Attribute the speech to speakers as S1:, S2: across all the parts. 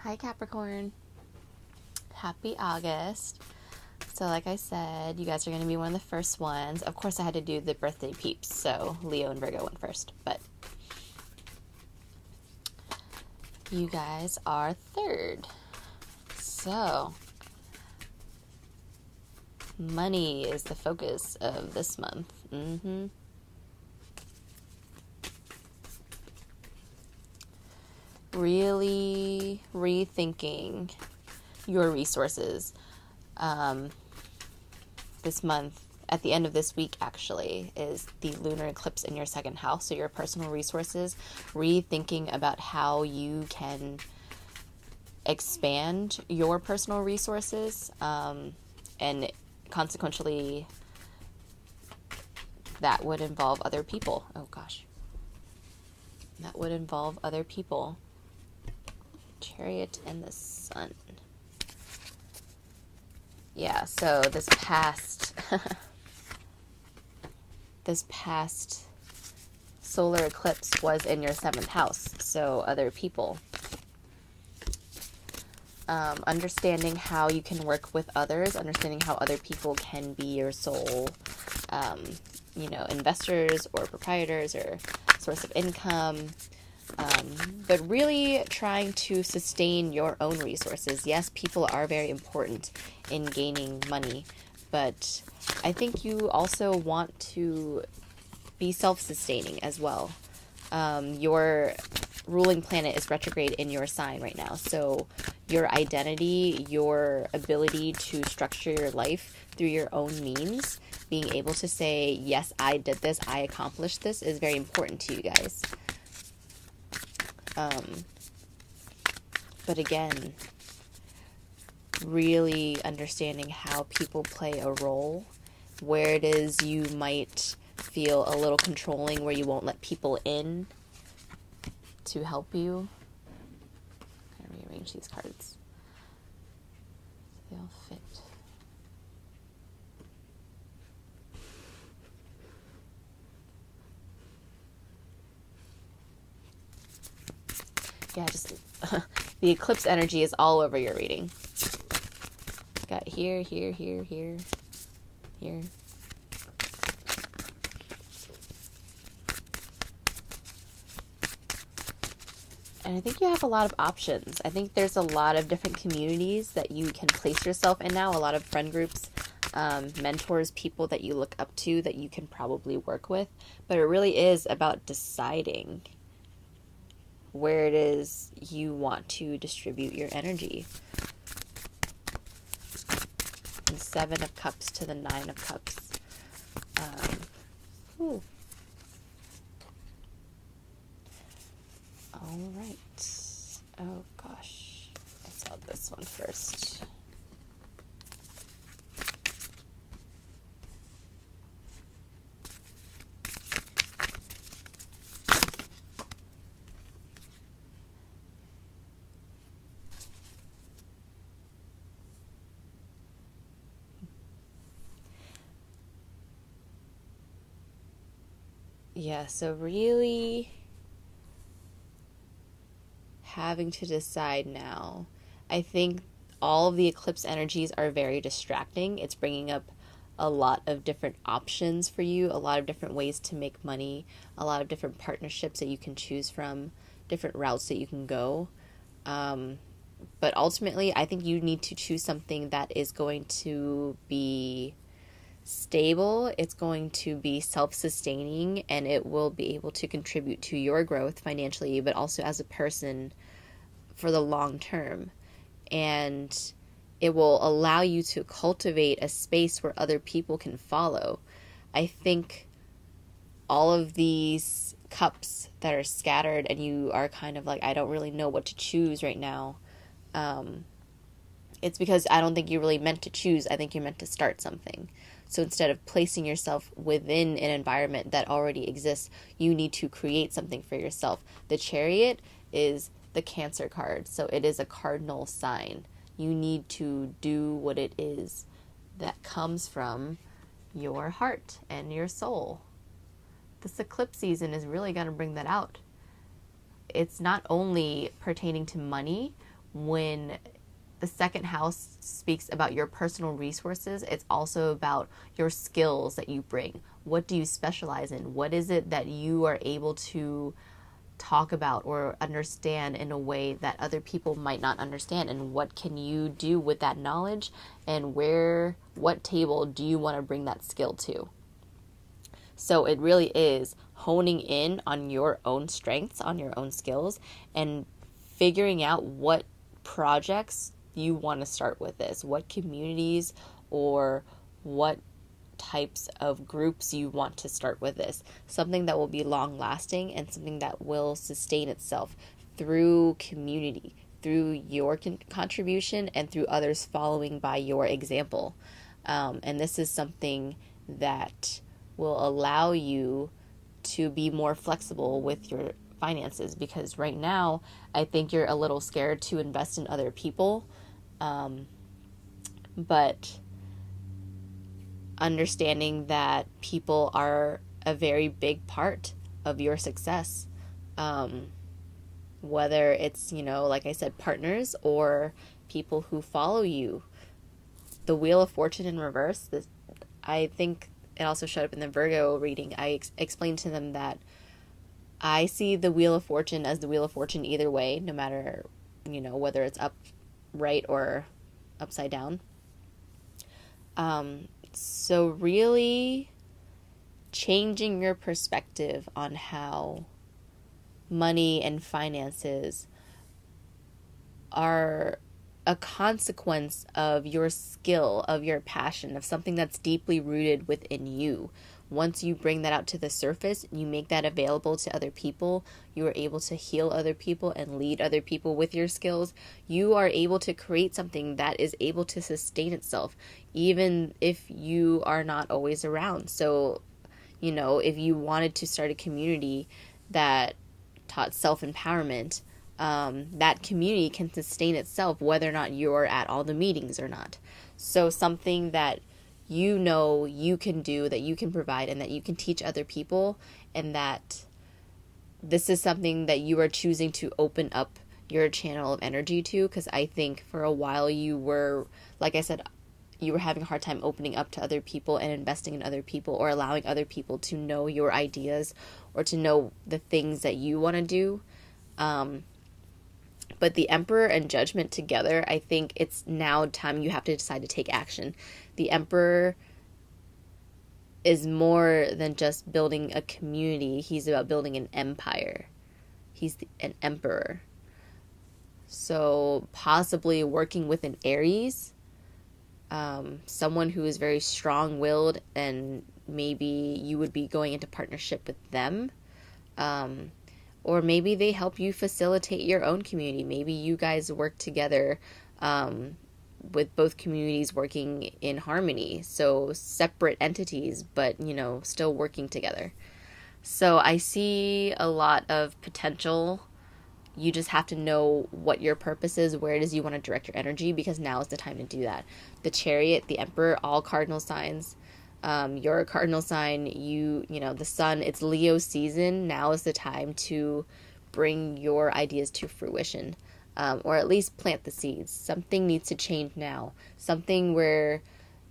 S1: Hi Capricorn. Happy August. So like I said, you guys are going to be one of the first ones. Of course I had to do the birthday peeps, so Leo and Virgo went first, but you guys are third. So money is the focus of this month. Really rethinking your resources this month. At the end of this week, actually, is the lunar eclipse in your second house, so your personal resources, rethinking about how you can expand your personal resources, and consequently that would involve other people. Oh gosh. That would involve other people. Chariot and the Sun. Yeah, so this past solar eclipse was in your 7th house, so other people. Understanding how you can work with others, understanding how other people can be your sole, investors or proprietors or source of income. But really trying to sustain your own resources. Yes, people are very important in gaining money, but I think you also want to be self-sustaining as well. Your ruling planet is retrograde in your sign right now, so your identity, your ability to structure your life through your own means, being able to say, yes, I did this, I accomplished this, is very important to you guys. But again, really understanding how people play a role, where it is you might feel a little controlling, where you won't let people in to help you. I'm going to rearrange these cards so they all fit. Yeah, just the eclipse energy is all over your reading. Got here, here, here, here, here. And I think you have a lot of options. I think there's a lot of different communities that you can place yourself in now, a lot of friend groups, mentors, people that you look up to that you can probably work with. But it really is about deciding where it is you want to distribute your energy. The 7 of Cups to the 9 of Cups. All right. Oh gosh. I saw this one first. Yeah, so really having to decide now. I think all of the eclipse energies are very distracting. It's bringing up a lot of different options for you, a lot of different ways to make money, a lot of different partnerships that you can choose from, different routes that you can go. But ultimately, I think you need to choose something that is going to be stable, it's going to be self-sustaining, and it will be able to contribute to your growth financially, but also as a person for the long term. And it will allow you to cultivate a space where other people can follow. I think all of these cups that are scattered and you are kind of like, I don't really know what to choose right now. It's because I don't think you really meant to choose. I think you're meant to start something. So instead of placing yourself within an environment that already exists, you need to create something for yourself. The Chariot is the Cancer card, so it is a cardinal sign. You need to do what it is that comes from your heart and your soul. This eclipse season is really going to bring that out. It's not only pertaining to money when the second house speaks about your personal resources, it's also about your skills that you bring. What do you specialize in? What is it that you are able to talk about or understand in a way that other people might not understand? And what can you do with that knowledge? And what table do you want to bring that skill to? So it really is honing in on your own strengths, on your own skills, and figuring out what projects you want to start with this, what communities or what types of groups you want to start with this. Something that will be long lasting and something that will sustain itself through community, through your contribution, and through others following by your example. And this is something that will allow you to be more flexible with your finances, because right now I think you're a little scared to invest in other people, but understanding that people are a very big part of your success, whether it's, like I said, partners or people who follow you. The Wheel of Fortune in reverse, I think it also showed up in the Virgo reading. I explained to them that I see the Wheel of Fortune as the Wheel of Fortune either way, no matter, whether it's upright or upside down. So really changing your perspective on how money and finances are a consequence of your skill, of your passion, of something that's deeply rooted within you. Once you bring that out to the surface, you make that available to other people, you are able to heal other people and lead other people with your skills. You are able to create something that is able to sustain itself, even if you are not always around. So, if you wanted to start a community that taught self-empowerment, that community can sustain itself whether or not you're at all the meetings or not. So something that you can do, that you can provide, and that you can teach other people, and that this is something that you are choosing to open up your channel of energy to, because I think for a while you were, like I said, you were having a hard time opening up to other people and investing in other people, or allowing other people to know your ideas or to know the things that you want to do. But the Emperor and Judgment together, I think it's now time you have to decide to take action. The Emperor is more than just building a community. He's about building an empire. He's an emperor. So possibly working with an Aries, someone who is very strong-willed, and maybe you would be going into partnership with them. Or maybe they help you facilitate your own community. Maybe you guys work together, with both communities working in harmony. So separate entities, but, still working together. So I see a lot of potential. You just have to know what your purpose is, where it is you want to direct your energy, because now is the time to do that. The Chariot, the Emperor, all cardinal signs. You're a cardinal sign, the sun, it's Leo season. Now is the time to bring your ideas to fruition, or at least plant the seeds. Something needs to change now. Something where,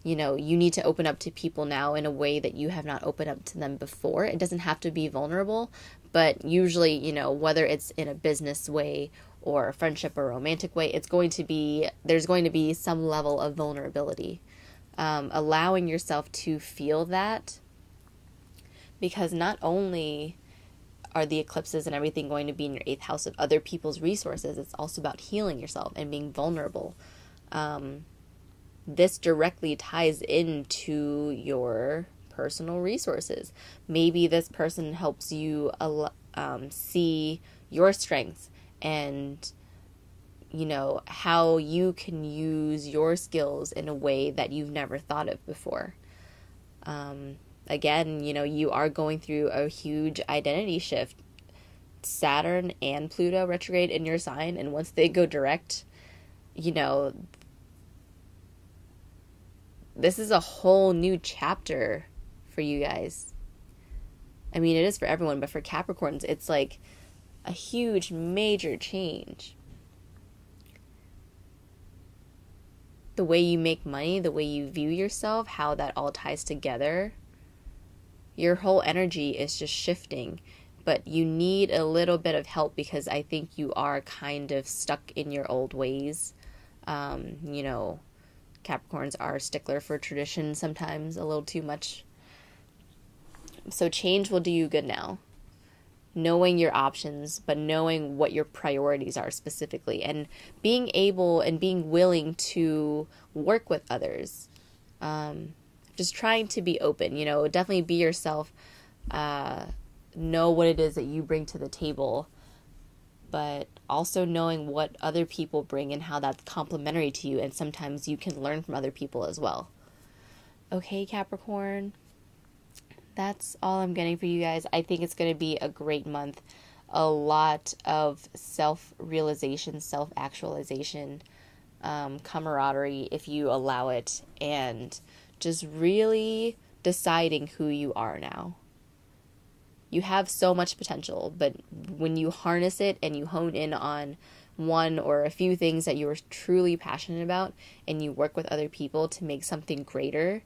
S1: you need to open up to people now in a way that you have not opened up to them before. It doesn't have to be vulnerable, but usually, whether it's in a business way or a friendship or romantic way, there's going to be some level of vulnerability. Allowing yourself to feel that, because not only are the eclipses and everything going to be in your 8th house of other people's resources, it's also about healing yourself and being vulnerable. This directly ties into your personal resources. Maybe this person helps you see your strengths and how you can use your skills in a way that you've never thought of before. Again, you are going through a huge identity shift. Saturn and Pluto retrograde in your sign, and once they go direct, this is a whole new chapter for you guys. I mean, it is for everyone, but for Capricorns, it's like a huge, major change. the way you make money, the way you view yourself, how that all ties together, your whole energy is just shifting. But you need a little bit of help because I think you are kind of stuck in your old ways. You know, Capricorns are a stickler for tradition sometimes, a little too much. So change will do you good now. Knowing your options, but knowing what your priorities are specifically, and being able and being willing to work with others. Just trying to be open, you know, definitely be yourself. Know what it is that you bring to the table, but also knowing what other people bring and how that's complementary to you, and sometimes you can learn from other people as well. Okay, Capricorn, that's all I'm getting for you guys. I think it's going to be a great month. A lot of self-realization, self-actualization, camaraderie, if you allow it, and just really deciding who you are now. You have so much potential, but when you harness it and you hone in on one or a few things that you are truly passionate about, and you work with other people to make something greater,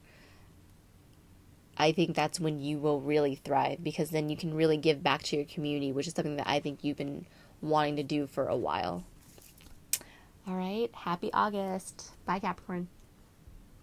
S1: I think that's when you will really thrive, because then you can really give back to your community, which is something that I think you've been wanting to do for a while. All right, happy August. Bye, Capricorn.